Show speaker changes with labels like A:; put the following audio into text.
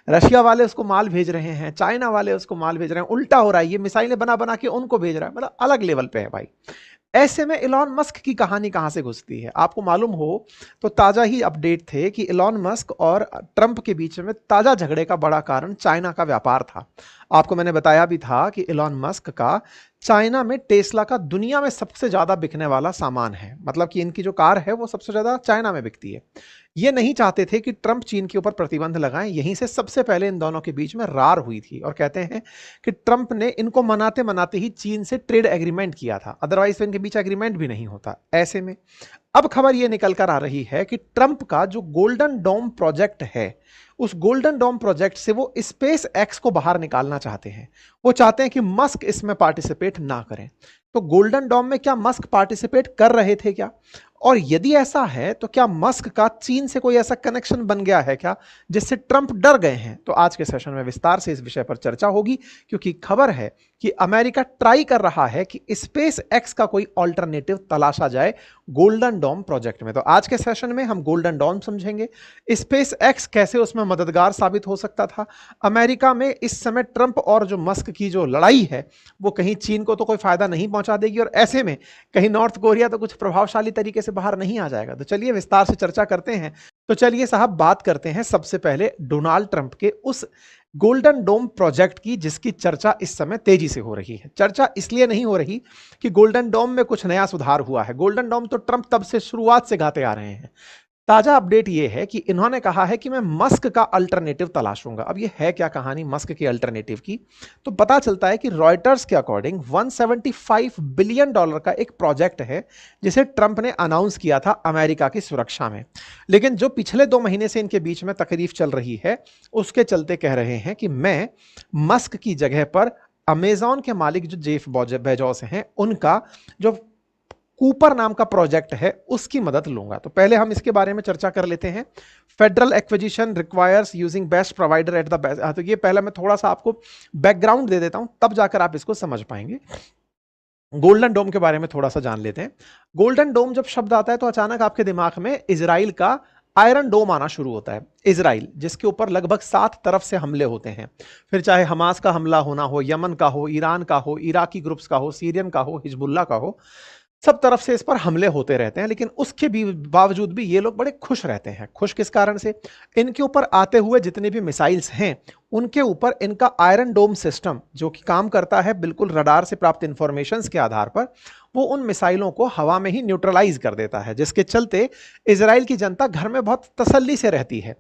A: Russia वाले उसको माल भेज रहे हैं, चाइना वाले उसको माल भेज रहे हैं, उल्टा हो रहा है, ये मिसाइलें बना बना के उनको भेज रहा है, मतलब अलग लेवल पे है भाई। ऐसे में इलॉन मस्क की कहानी कहां से घुसती है? आपको मालूम हो तो ताजा ही अपडेट थे कि इलॉन मस्क और ट्रंप के बीच में ताजा झगड़े का बड़ा कारण चाइना का व्यापार था। आपको मैंने बताया भी था कि इलॉन मस्क का चाइना में टेस्ला का दुनिया में सबसे ज्यादा बिकने वाला सामान है, मतलब कि इनकी जो कार है वो सबसे ज्यादा चाइना में बिकती है। ये नहीं चाहते थे कि ट्रंप चीन के ऊपर प्रतिबंध लगाएं, यहीं से सबसे पहले इन दोनों के बीच में रार हुई थी, और कहते हैं कि ट्रंप ने इनको मनाते मनाते ही चीन से ट्रेड एग्रीमेंट किया था, अदरवाइज तो इनके बीच एग्रीमेंट भी नहीं होता। ऐसे में अब खबर यह निकल कर आ रही है कि ट्रंप का जो गोल्डन डोम प्रोजेक्ट है, उस गोल्डन डोम प्रोजेक्ट से वो स्पेस एक्स को बाहर निकालना चाहते हैं। वो चाहते हैं कि मस्क इसमें पार्टिसिपेट ना करें। तो गोल्डन डोम में क्या मस्क पार्टिसिपेट कर रहे थे क्या? और यदि ऐसा है तो क्या मस्क का चीन से कोई ऐसा कनेक्शन बन गया है क्या जिससे ट्रंप डर गए हैं? तो आज के सेशन में विस्तार से इस विषय पर चर्चा होगी, क्योंकि खबर है कि अमेरिका ट्राई कर रहा है कि स्पेस एक्स का कोई ऑल्टरनेटिव तलाशा जाए गोल्डन डोम प्रोजेक्ट में। तो आज के सेशन में हम गोल्डन डोम समझेंगे, स्पेस एक्स कैसे उसमें मददगार साबित हो सकता था, अमेरिका में इस समय ट्रंप और जो मस्क की जो लड़ाई है वो कहीं चीन को तो कोई फायदा नहीं पहुंचा देगी, और ऐसे में कहीं नॉर्थ कोरिया तो कुछ प्रभावशाली तरीके से बाहर नहीं आ जाएगा। तो चलिए विस्तार से चर्चा करते हैं। तो चलिए साहब बात करते हैं सबसे पहले डोनाल्ड ट्रंप के उस गोल्डन डोम प्रोजेक्ट की जिसकी चर्चा इस समय तेजी से हो रही है। चर्चा इसलिए नहीं हो रही कि गोल्डन डोम में कुछ नया सुधार हुआ है, गोल्डन डोम तो ट्रंप तब से शुरुआत से गाते आ रहे हैं। ताजा अपडेट यह है कि इन्होंने कहा है कि मैं मस्क का अल्टरनेटिव तलाशूंगा। अब यह है क्या कहानी मस्क के अल्टरनेटिव की? तो पता चलता है कि रॉयटर्स के अकॉर्डिंग 175 बिलियन डॉलर का एक प्रोजेक्ट है जिसे ट्रंप ने अनाउंस किया था अमेरिका की सुरक्षा में, लेकिन जो पिछले 2 महीने से इनके बीच में तकरीफ चल रही है उसके चलते कह रहे हैं कि मैं मस्क की जगह पर अमेजॉन के मालिक जो जेफ बेजोस हैं उनका जो कूपर नाम का प्रोजेक्ट है उसकी मदद लूंगा। तो पहले हम इसके बारे में चर्चा कर लेते हैं। Federal acquisition requires using best provider at the best. तो ये पहले मैं थोड़ा सा आपको बैकग्राउंड दे देता हूं, तब जाकर आप इसको समझ पाएंगे। गोल्डन डोम के बारे में थोड़ा सा जान लेते हैं। गोल्डन डोम जब शब्द आता है तो अचानक आपके दिमाग में इजराइल का आयरन डोम आना शुरू होता है। इजराइल जिसके ऊपर लगभग 7 तरफ से हमले होते हैं, फिर चाहे हमास का हमला होना हो, यमन का हो, ईरान का हो, इराकी ग्रुप्स का हो, सीरियन का हो, हिजबुल्ला का हो, सब तरफ से इस पर हमले होते रहते हैं। लेकिन उसके भी बावजूद भी ये लोग बड़े खुश रहते हैं। खुश किस कारण से? इनके ऊपर आते हुए जितने भी मिसाइल्स हैं उनके ऊपर इनका आयरन डोम सिस्टम जो कि काम करता है बिल्कुल रडार से प्राप्त इंफॉर्मेशंस के आधार पर, वो उन मिसाइलों को हवा में ही न्यूट्रलाइज कर देता है, जिसके चलते इजराइल की जनता घर में बहुत तसल्ली से रहती है।